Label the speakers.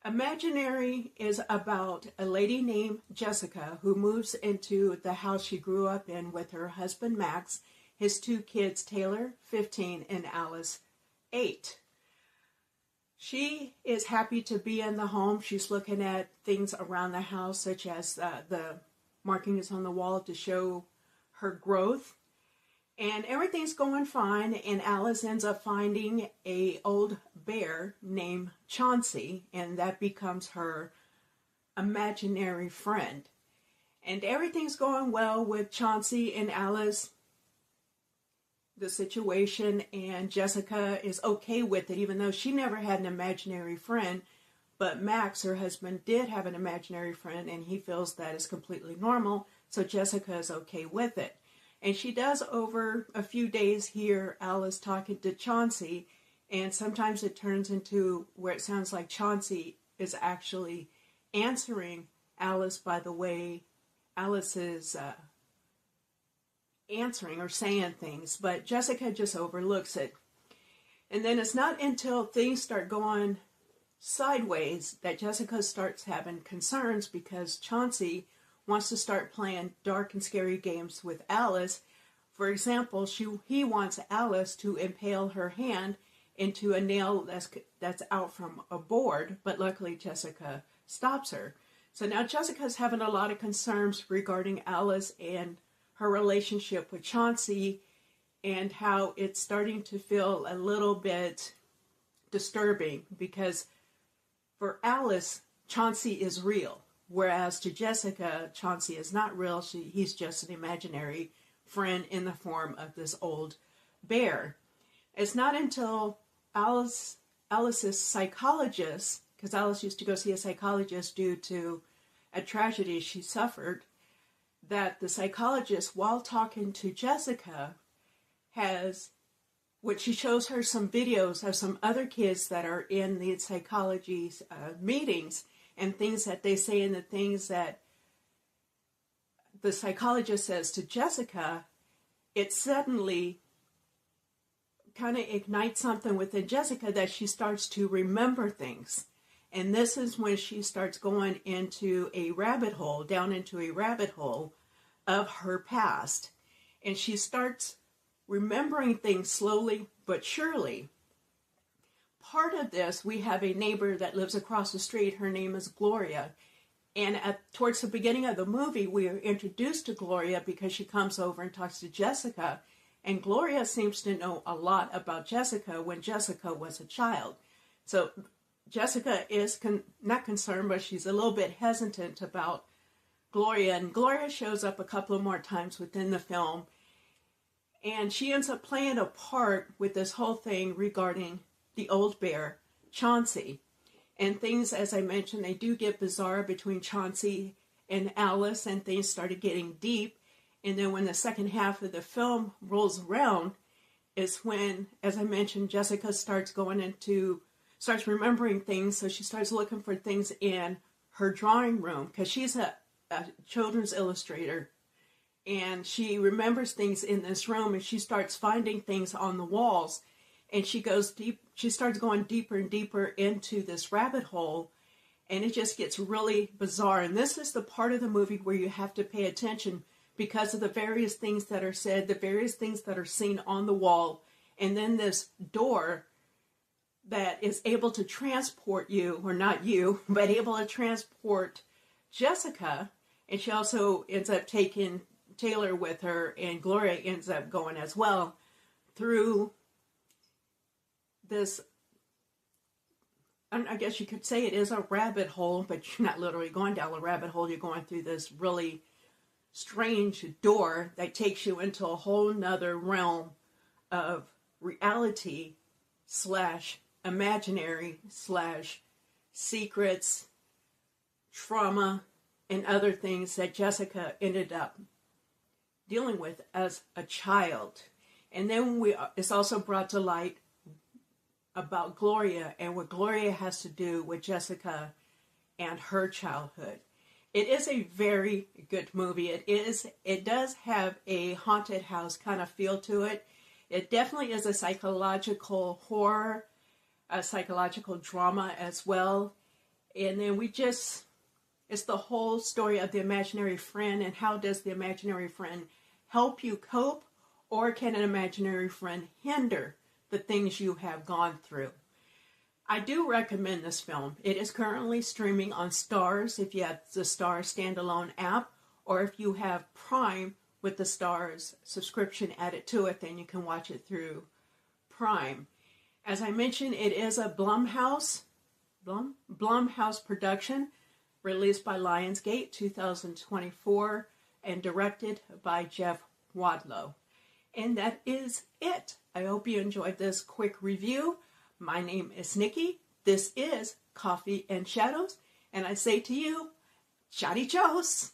Speaker 1: Imaginary is about a lady named Jessica who moves into the house she grew up in with her husband Max, his two kids Taylor, 15, and Alice, 8. She is happy to be in the home. She's looking at things around the house, such as the markings on the wall to show her growth. And everything's going fine, and Alice ends up finding an old bear named Chauncy, and that becomes her imaginary friend. And everything's going well with Chauncy and Alice, the situation, and Jessica is okay with it, even though she never had an imaginary friend. But Max, her husband, did have an imaginary friend, and he feels that is completely normal, so Jessica is okay with it. And she does, over a few days, hear Alice talking to Chauncy, and sometimes it turns into where it sounds like Chauncy is actually answering Alice by the way Alice is answering or saying things, but Jessica just overlooks it. And then it's not until things start going sideways that Jessica starts having concerns, because Chauncy wants to start playing dark and scary games with Alice. For example, he wants Alice to impale her hand into a nail that's out from a board, but luckily Jessica stops her. So now Jessica's having a lot of concerns regarding Alice and her relationship with Chauncy, and how it's starting to feel a little bit disturbing, because for Alice, Chauncy is real. Whereas to Jessica, Chauncy is not real. He's just an imaginary friend in the form of this old bear. It's not until Alice's psychologist, because Alice used to go see a psychologist due to a tragedy she suffered, that the psychologist, while talking to Jessica, she shows her some videos of some other kids that are in the psychology meetings, and things that they say, and the things that the psychologist says to Jessica, it suddenly kind of ignites something within Jessica that she starts to remember things. And this is when she starts going into a rabbit hole, down into a rabbit hole of her past. And she starts remembering things slowly but surely. Part of this, we have a neighbor that lives across the street. Her name is Gloria. And towards the beginning of the movie, we are introduced to Gloria because she comes over and talks to Jessica. And Gloria seems to know a lot about Jessica when Jessica was a child. So Jessica is not concerned, but she's a little bit hesitant about Gloria. And Gloria shows up a couple of more times within the film. And she ends up playing a part with this whole thing regarding the old bear, Chauncy. And things, as I mentioned, they do get bizarre between Chauncy and Alice, and things started getting deep. And then when the second half of the film rolls around is when, as I mentioned, Jessica starts remembering things. So she starts looking for things in her drawing room, because she's a children's illustrator. And she remembers things in this room, and she starts finding things on the walls. And she starts going deeper and deeper into this rabbit hole, and it just gets really bizarre. And this is the part of the movie where you have to pay attention, because of the various things that are said, the various things that are seen on the wall, and then this door that is able to transport you, or not you, but able to transport Jessica. And she also ends up taking Taylor with her, and Gloria ends up going as well through this, I guess you could say it is a rabbit hole, but you're not literally going down a rabbit hole. You're going through this really strange door that takes you into a whole nother realm of reality / imaginary / secrets, trauma, and other things that Jessica ended up dealing with as a child. And then it's also brought to light about Gloria and what Gloria has to do with Jessica and her childhood. It is a very good movie. It does have a haunted house kind of feel to it. It definitely is a psychological horror, a psychological drama as well. And then it's the whole story of the imaginary friend, and how does the imaginary friend help you cope, or can an imaginary friend hinder the things you have gone through? I do recommend this film. It is currently streaming on Starz if you have the Starz standalone app, or if you have Prime with the Starz subscription added to it, then you can watch it through Prime. As I mentioned, it is a Blumhouse production, released by Lionsgate 2024 and directed by Jeff Wadlow. And that is it. I hope you enjoyed this quick review. My name is Nikki. This is Coffee and Shadows. And I say to you, Chatty Chos!